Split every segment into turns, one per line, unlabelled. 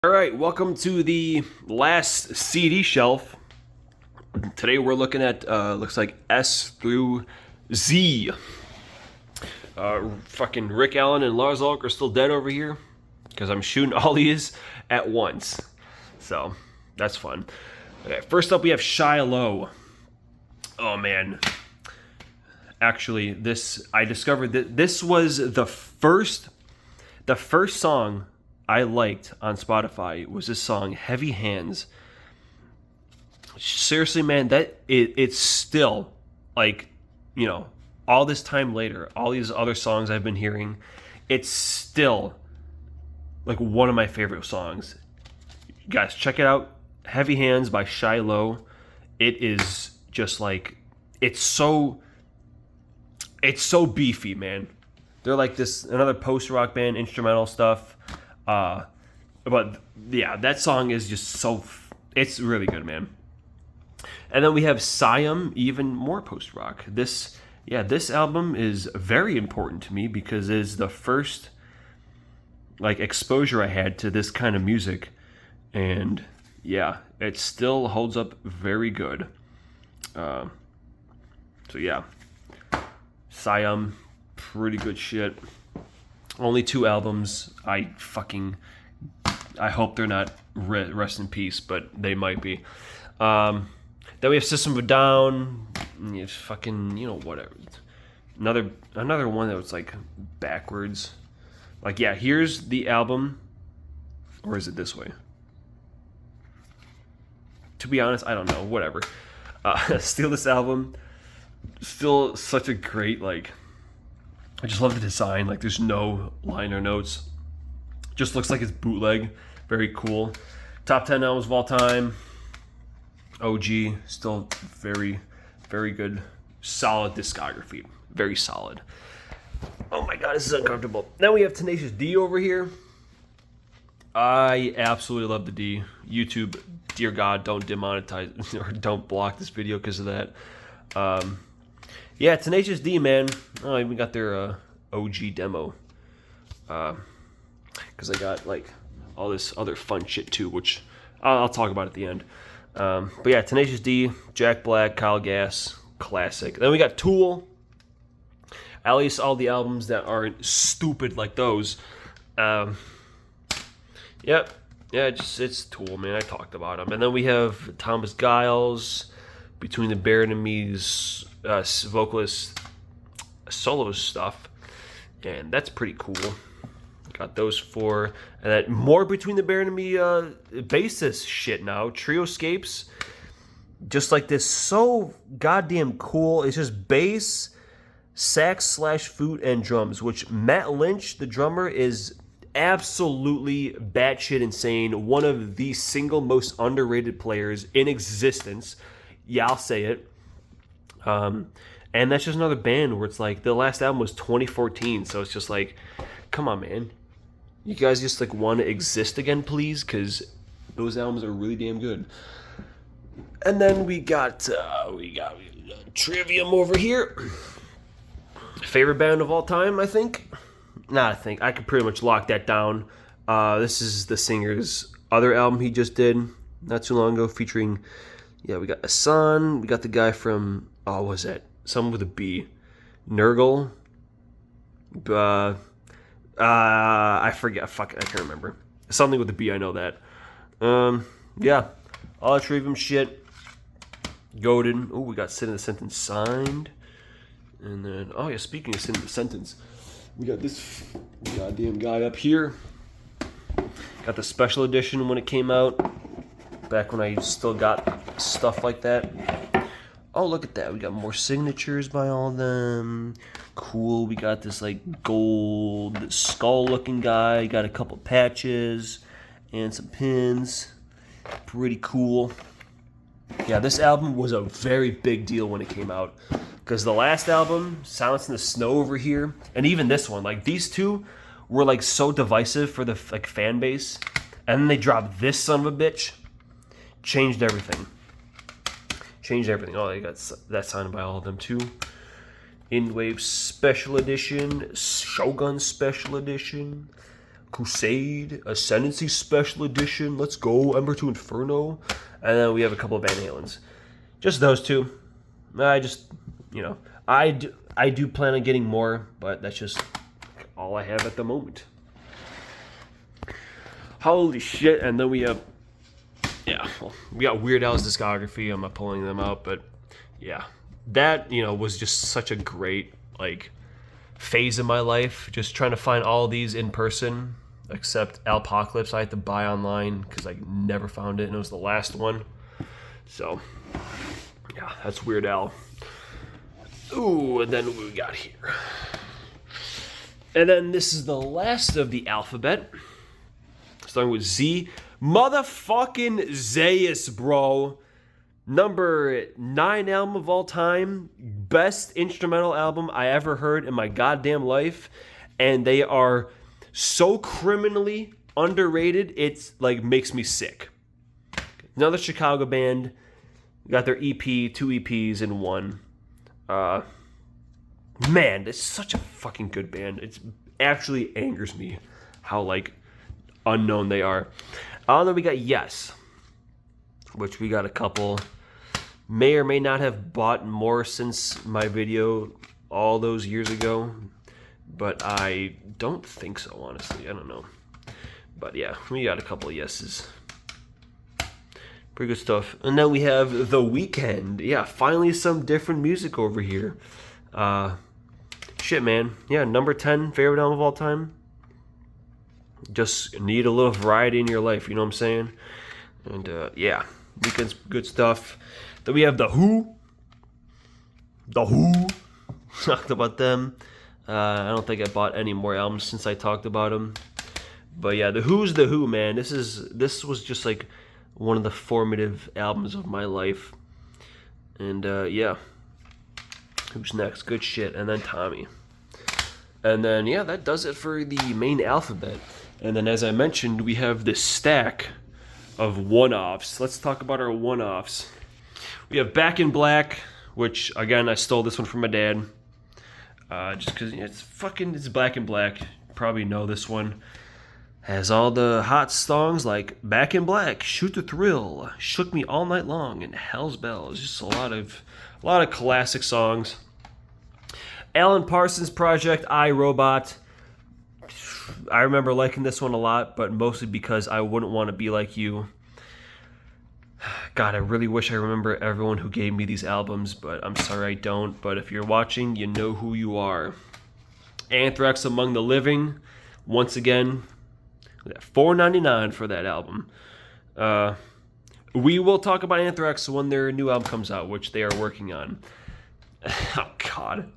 All right, welcome to the last CD shelf. Today we're looking at looks like S through Z. Fucking Rick Allen and Lars Ulrich are still dead over here because I'm shooting all these at once. So that's fun. Okay, first up we have Shiloh. Oh man. Actually, I discovered that this was the first song I liked on Spotify was this song Heavy Hands. Seriously, man, it's still like, all this time later, all these other songs I've been hearing, it's still like one of my favorite songs. Guys, check it out. Heavy Hands by Shiloh. It is just like it's so beefy, man. They're like another post-rock band, instrumental stuff. But yeah, that song is just it's really good, man. And then we have Siam, even more post-rock. This album is very important to me because it is the first exposure I had to this kind of music. And yeah, it still holds up very good. So yeah, Siam, pretty good shit. Only 2 albums. I hope they're not rest in peace, but they might be. Then we have System of a Down. Whatever. Another one that was like backwards. Here's the album. Or is it this way? To be honest, I don't know. Whatever. Steal This Album. Still such a great, I just love the design. There's no liner notes. Just looks like it's bootleg. Very cool. Top 10 albums of all time. OG. Still very, very good. Solid discography. Very solid. Oh my god, this is uncomfortable. Now we have Tenacious D over here. I absolutely love the D. YouTube, dear God, don't demonetize or don't block this video because of that. Yeah, Tenacious D, man. Oh, I even got their OG demo. Because I got all this other fun shit too, which I'll talk about at the end. But yeah, Tenacious D, Jack Black, Kyle Gass, classic. Then we got Tool. At least all the albums that aren't stupid like those. Yep. Yeah, it's Tool, man. I talked about them. And then we have Thomas Giles, Between the Baron and Me's vocalist solo stuff, and that's pretty cool. Got those 4, and that more Between the Baron and Me bassist shit now. Trioscapes, just like this, so goddamn cool. It's just bass, sax / flute, and drums. Which Matt Lynch, the drummer, is absolutely batshit insane. One of the single most underrated players in existence. Yeah, I'll say it. And that's just another band where it's the last album was 2014, so it's just come on, man. You guys just want to exist again, please, because those albums are really damn good. And then we got Trivium over here. Favorite band of all time, I think. I could pretty much lock that down. This is the singer's other album he just did not too long ago, featuring. Yeah, we got Asan. We got the guy from, what was that? Someone with a B. Nurgle. I forget. Fuck, I can't remember. Something with a B, I know that. Yeah. All that Trivium shit. Goated. Oh, we got Sit in the Sentence signed. And then, speaking of Sit in the Sentence, we got this goddamn guy up here. Got the special edition when it came out. Back when I still got stuff like that. Oh, look at that. We got more signatures by all of them. Cool. We got this gold skull looking guy. Got a couple patches and some pins. Pretty cool. Yeah, this album was a very big deal when it came out. Because the last album, Silence in the Snow over here, and even this one, these two were so divisive for the fan base. And then they dropped this son of a bitch. Changed everything. Oh, they got that signed by all of them too. Endwave Special Edition, Shogun Special Edition. Crusade, Ascendancy Special Edition. Let's go. Ember to Inferno. And then we have a couple of Van Halens. Just those two. I do plan on getting more, but that's just all I have at the moment. Holy shit. And then we have, we got Weird Al's discography. I'm not pulling them out, but yeah. That, was just such a great, phase in my life. Just trying to find all of these in person, except Alpocalypse I had to buy online because I never found it, and it was the last one. So, yeah, that's Weird Al. Ooh, and then what we got here. And then this is the last of the alphabet. Starting with Z. Motherfucking Zeus, bro. Number 9 album of all time. Best instrumental album I ever heard in my goddamn life. And they are so criminally underrated, it's makes me sick. Another Chicago band. Got their EP, 2 EPs in one. Man, it's such a fucking good band. It actually angers me how unknown they are. Then we got Yes, which we got a couple. May or may not have bought more since my video all those years ago, but I don't think so, honestly. I don't know. But yeah, we got a couple of Yeses. Pretty good stuff. And then we have The Weeknd. Yeah, finally some different music over here. Shit, man. Yeah, number 10 favorite album of all time. Just need a little variety in your life, you know what I'm saying? And yeah, Weeknd's good stuff. Then we have The Who. The Who. Talked about them. I don't think I bought any more albums since I talked about them. But yeah, The Who's The Who, man. This was just one of the formative albums of my life. And yeah. Who's next? Good shit. And then Tommy. And then, yeah, that does it for the main alphabet. And then, as I mentioned, we have this stack of one-offs. Let's talk about our one-offs. We have Back in Black, which, again, I stole this one from my dad. Just because it's Black in Black. You probably know this one. Has all the hot songs like Back in Black, Shoot the Thrill, Shook Me All Night Long, and Hell's Bells. Just a lot of classic songs. Alan Parsons Project, I, Robot. I remember liking this one a lot, but mostly because I wouldn't want to be like you. God, I really wish I remember everyone who gave me these albums, but I'm sorry I don't. But if you're watching, you know who you are. Anthrax Among the Living. Once again, $4.99 for that album. We will talk about Anthrax when their new album comes out, which they are working on. Oh, God.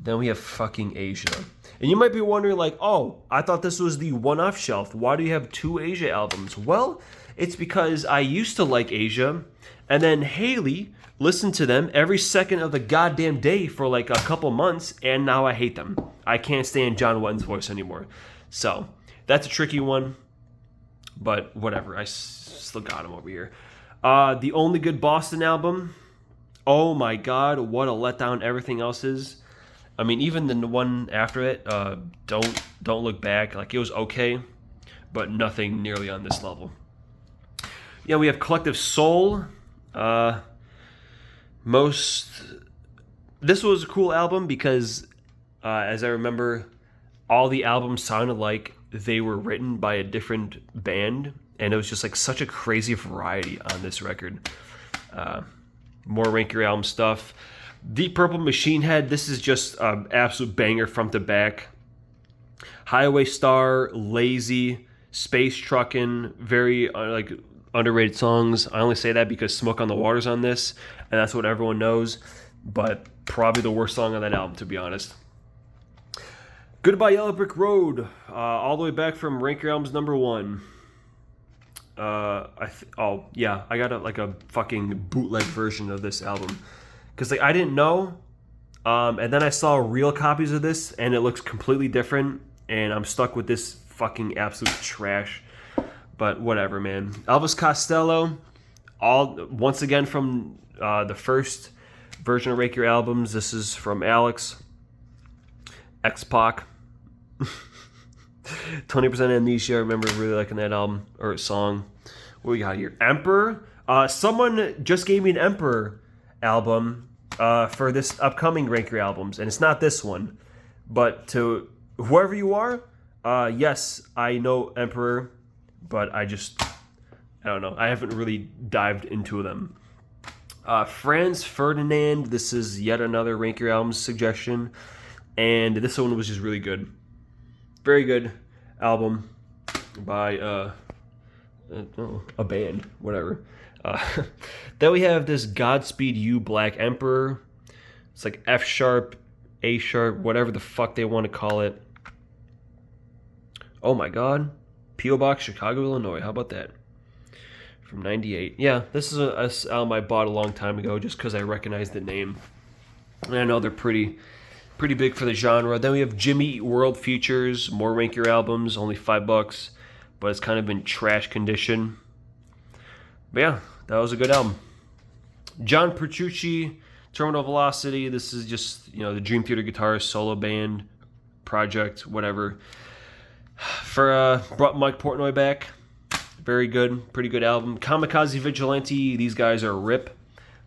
Then we have fucking Asia. And you might be wondering, oh, I thought this was the one-off shelf. Why do you have 2 Asia albums? Well, it's because I used to like Asia, and then Haley listened to them every second of the goddamn day for a couple months, and now I hate them. I can't stand John Wetton's voice anymore. So, that's a tricky one, but whatever. I still got him over here. The Only Good Boston album. Oh my God, what a letdown everything else is. I mean, even the one after it, Don't Look Back, it was okay, but nothing nearly on this level. Yeah, we have Collective Soul. This was a cool album because, as I remember, all the albums sounded like they were written by a different band, and it was just such a crazy variety on this record. More Rank Your Album stuff. Deep Purple Machine Head, this is just an absolute banger front to back. Highway Star, Lazy, Space Truckin', very underrated songs. I only say that because Smoke on the Water's on this, and that's what everyone knows, but probably the worst song on that album, to be honest. Goodbye Yellow Brick Road, all the way back from Rank Your Albums number 1. I got a fucking bootleg version of this album. Because I didn't know, and then I saw real copies of this, and it looks completely different, and I'm stuck with this fucking absolute trash. But whatever, man. Elvis Costello, once again from the first version of Rake Your Albums. This is from Alex. X-Pac. 20% Amnesia. I remember really liking that album or song. What we got here? Emperor. Someone just gave me an Emperor album for this upcoming Rank Your Albums, and it's not this one. But to whoever you are, yes, I know Emperor, but I don't know. I haven't really dived into them. Franz Ferdinand. This is yet another Rank Your Albums suggestion, and this one was just really good. Very good album by a band, whatever. Then we have this Godspeed You Black Emperor. It's like F sharp, A sharp, whatever the fuck they want to call it. Oh my god. P.O. Box, Chicago, Illinois. How about that? From 98. Yeah, this is a album I bought a long time ago just because I recognized the name. And I know they're pretty big for the genre. Then we have Jimmy Eat World features, more Rank Your Albums, only $5, but it's kind of in trash condition. But yeah, that was a good album. John Petrucci, Terminal Velocity. This is just, the Dream Theater guitarist solo band project, whatever. Brought Mike Portnoy back. Very good, pretty good album. Kamikaze Vigilante, these guys are rip.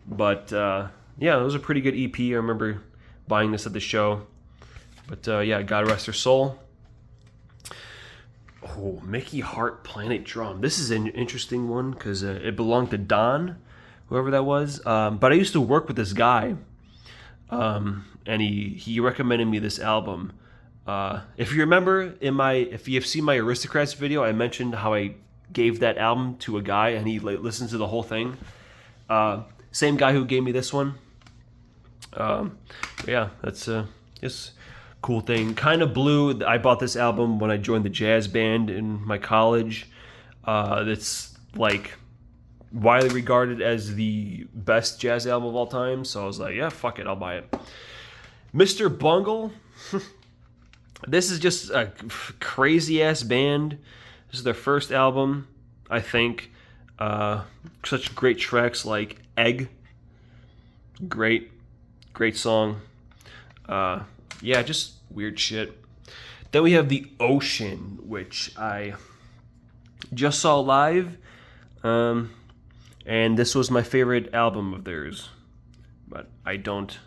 But yeah, it was a pretty good EP. I remember buying this at the show. But yeah, God rest her soul. Oh, Mickey Hart Planet Drum. This is an interesting one because it belonged to Don, whoever that was. But I used to work with this guy, and he recommended me this album. If you remember, if you've seen my Aristocrats video, I mentioned how I gave that album to a guy and he listened to the whole thing. Same guy who gave me this one. Yeah, that's just cool thing. Kind of Blue. I bought this album when I joined the jazz band in my college. It's like widely regarded as the best jazz album of all time. So I was like, yeah, fuck it, I'll buy it. Mr. Bungle. This is just a crazy ass band. This is their first album, I think. Such great tracks like Egg. Great song. Yeah, just weird shit. Then we have The Ocean, which I just saw live. And this was my favorite album of theirs. But I don't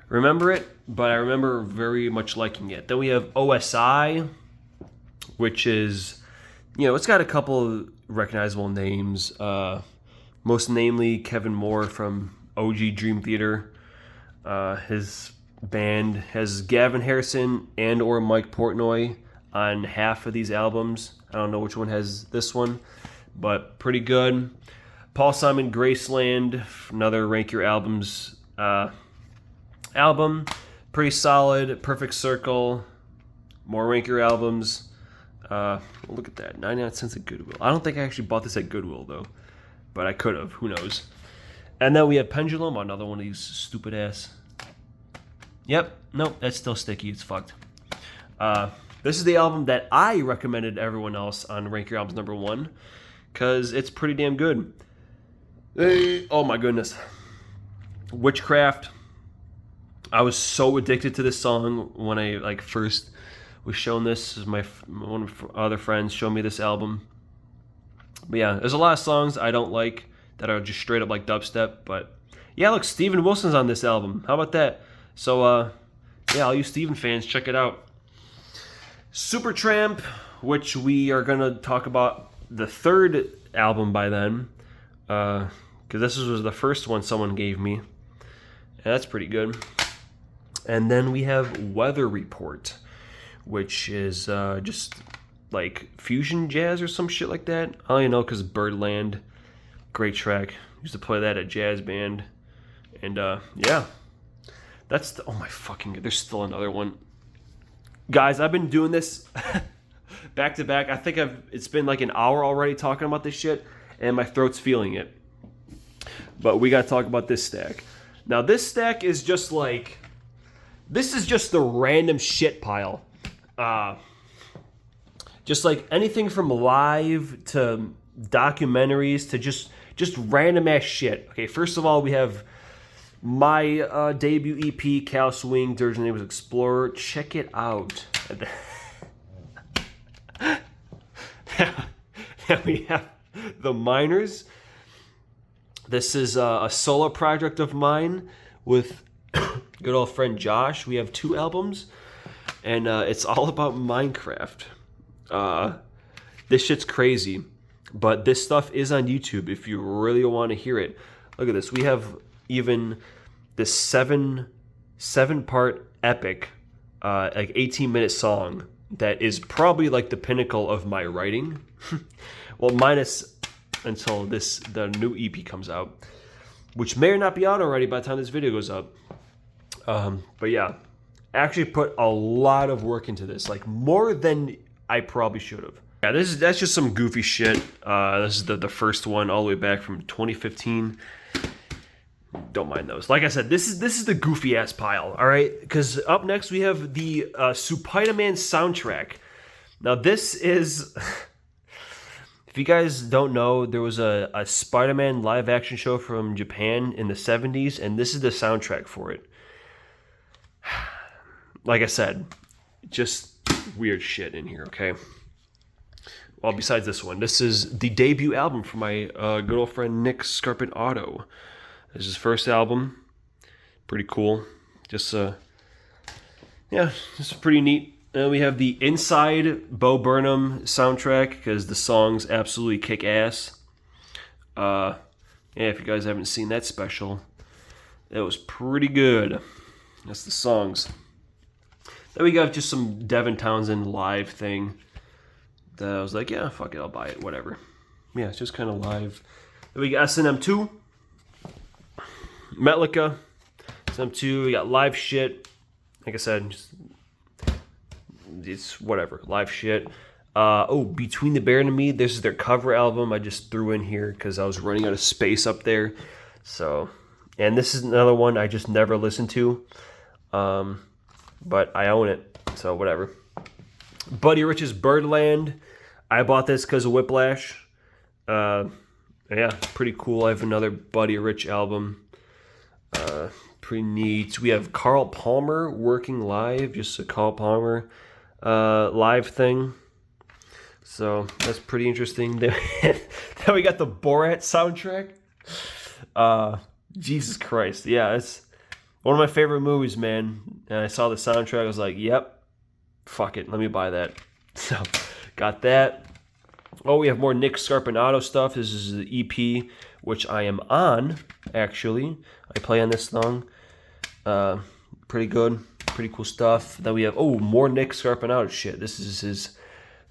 remember it, but I remember very much liking it. Then we have OSI, which is, it's got a couple of recognizable names. Most namely Kevin Moore from OG Dream Theater. His band has Gavin Harrison and or Mike Portnoy on half of these albums. I don't know which one has this one, but pretty good. Paul Simon Graceland, another Rank Your Albums album. Pretty solid. Perfect Circle. More Rank Your Albums. Look at that. 99 cents at Goodwill. I don't think I actually bought this at Goodwill, though. But I could have. Who knows? And then we have Pendulum. Another one of these stupid ass. Yep. Nope. That's still sticky. It's fucked. This is the album that I recommended to everyone else on Rank Your Albums #1. Because it's pretty damn good. Oh, my goodness. Witchcraft. I was so addicted to this song when I first was shown this. One of my other friends showed me this album. But yeah, there's a lot of songs I don't like that are just straight up like dubstep. But yeah, look, Steven Wilson's on this album. How about that? So yeah, all you Steven fans, check it out. Supertramp, which we are gonna talk about the third album by them, because this was the first one someone gave me. And that's pretty good. And then we have Weather Report, which is just like fusion jazz or some shit like that. I only know because Birdland, great track. Used to play that at jazz band. And yeah, that's oh my fucking god, there's still another one. Guys, I've been doing this back to back. I think it's been like an hour already talking about this shit, and my throat's feeling it. But we gotta talk about this stack. Now this stack is just like, this is just the random shit pile. Just like anything from live to documentaries to just random ass shit. Okay, first of all, we have my debut EP, Cal Swing, Dirge's name was Explorer. Check it out. Then we have The Miners. This is a solo project of mine with good old friend Josh. We have 2 albums, and it's all about Minecraft. This shit's crazy, but this stuff is on YouTube if you really want to hear it. Look at this. We have even this seven-part epic, like 18-minute song that is probably like the pinnacle of my writing. Well, minus until the new EP comes out, which may or not be out already by the time this video goes up. But yeah, I actually put a lot of work into this, like more than I probably should have. Yeah, that's just some goofy shit. This is the first one all the way back from 2015. Don't mind those. Like I said, this is the goofy ass pile. All right, because up next we have the Spider-Man soundtrack. Now this is, if you guys don't know, there was a Spider-Man live action show from Japan in the 70s, and this is the soundtrack for it. Like I said, just weird shit in here. Okay. Well, besides this one, this is the debut album for my good old friend Nick Scarpinato. This is his first album. Pretty cool. Just pretty neat. And we have the Inside Bo Burnham soundtrack because the songs absolutely kick ass. Yeah, if you guys haven't seen that special, that was pretty good. That's the songs. Then we got just some Devin Townsend live thing. That I was like, yeah, fuck it, I'll buy it, whatever. Yeah, it's just kind of live. Then we got S&M 2. Metallica. S&M 2. We got live shit. Like I said, it's whatever. Live shit. Between the Bear and Me. This is their cover album I just threw in here because I was running out of space up there. So, and this is another one I just never listened to. But I own it, so whatever. Buddy Rich's Birdland. I bought this because of Whiplash. Yeah, pretty cool. I have another Buddy Rich album. Pretty neat. We have Carl Palmer working live, just a Carl Palmer live thing. So that's pretty interesting. Then we got the Borat soundtrack. Jesus Christ. Yeah, it's one of my favorite movies, man. And I saw the soundtrack. I was like, yep, fuck it. Let me buy that. So, got that. Oh, we have more Nick Scarpinato stuff. This is the EP, which I am on, actually. I play on this song. Pretty good. Pretty cool stuff. Then we have, more Nick Scarpinato shit. This is his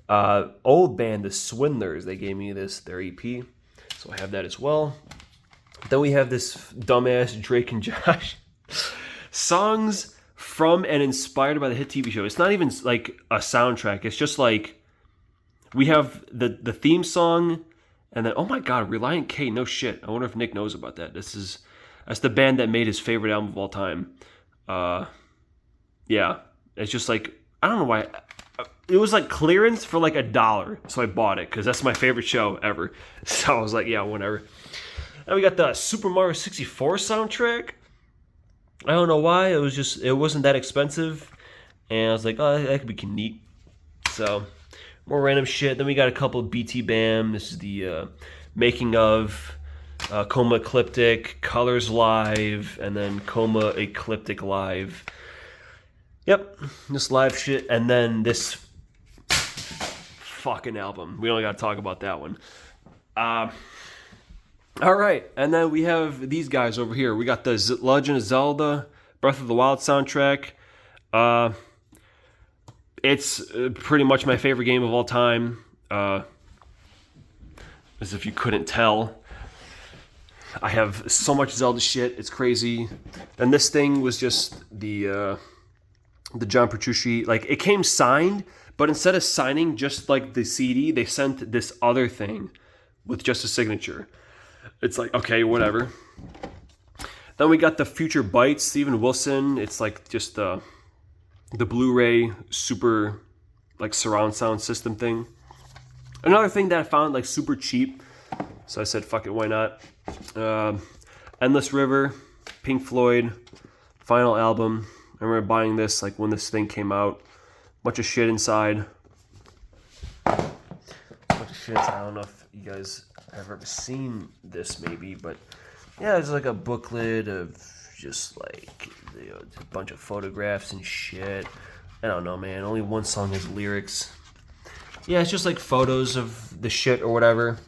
old band, The Swindlers. They gave me their EP. So I have that as well. Then we have this dumbass Drake and Josh. Songs from and inspired by the hit TV show. It's not even like a soundtrack. It's just like we have the theme song, and then oh my god, Relient K. No shit. I wonder if Nick knows about that. That's the band that made his favorite album of all time. Yeah, it's just like I don't know why. It was like clearance for like $1, so I bought it because that's my favorite show ever. So I was like, yeah, whatever. Then we got the Super Mario 64 soundtrack. I don't know why. It wasn't that expensive. And I was like, oh, that could be neat. So, more random shit. Then we got a couple of BT Bam. This is the making of Coma Ecliptic, Colors Live, and then Coma Ecliptic Live. Yep, this live shit. And then this fucking album. We only got to talk about that one. All right, and then we have these guys over here. We got the Legend of Zelda Breath of the Wild soundtrack. It's pretty much my favorite game of all time. As if you couldn't tell. I have so much Zelda shit. It's crazy. And this thing was just the John Petrucci. Like, it came signed, but instead of signing just like the CD, they sent this other thing with just a signature. It's like, okay, whatever. Then we got the Future Bites, Steven Wilson. It's like just the Blu-ray super like surround sound system thing. Another thing that I found like super cheap. So I said, fuck it, why not? Endless River, Pink Floyd, final album. I remember buying this like when this thing came out. Bunch of shit inside. Misfits. I don't know if you guys have ever seen this, maybe, but yeah, it's like a booklet of just like, you know, a bunch of photographs and shit. I don't know, man. Only one song has lyrics. Yeah, it's just like photos of the shit or whatever.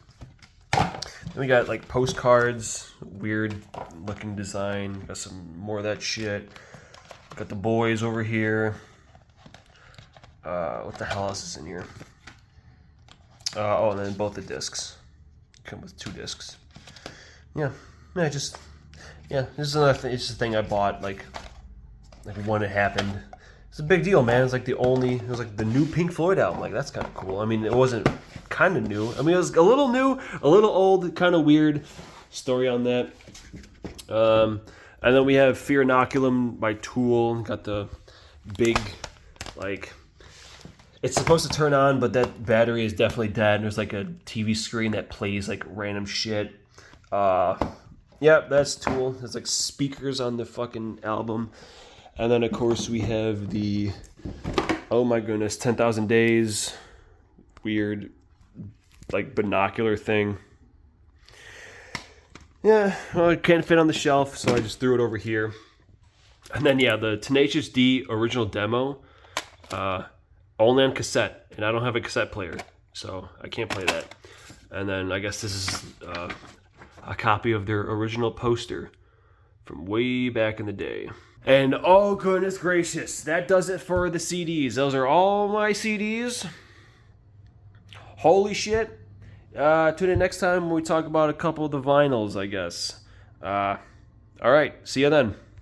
Then we got like postcards, weird looking design. Got some more of that shit. Got the boys over here. What the hell else is in here? Oh, and then both the discs come with 2 discs. Yeah, this is another thing. It's just a thing I bought like when it happened. It's a big deal, man. It's like it was like the new Pink Floyd album. Like, that's kind of cool. I mean, it wasn't kind of new. I mean, it was a little new, a little old, kind of weird story on that. And then we have Fear Inoculum by Tool. Got the big, like, it's supposed to turn on, but that battery is definitely dead. And there's like a TV screen that plays like random shit. Yeah, that's Tool. There's like speakers on the fucking album. And then, of course, we have the, oh my goodness, 10,000 Days, weird, like, binocular thing. Yeah, well, it can't fit on the shelf, so I just threw it over here. And then, yeah, the Tenacious D original demo, only on cassette, and I don't have a cassette player, so I can't play that. And then I guess this is a copy of their original poster from way back in the day. And oh goodness gracious, that does it for the CDs. Those are all my CDs. Holy shit. Tune in next time when we talk about a couple of the vinyls, I guess. Alright, see you then.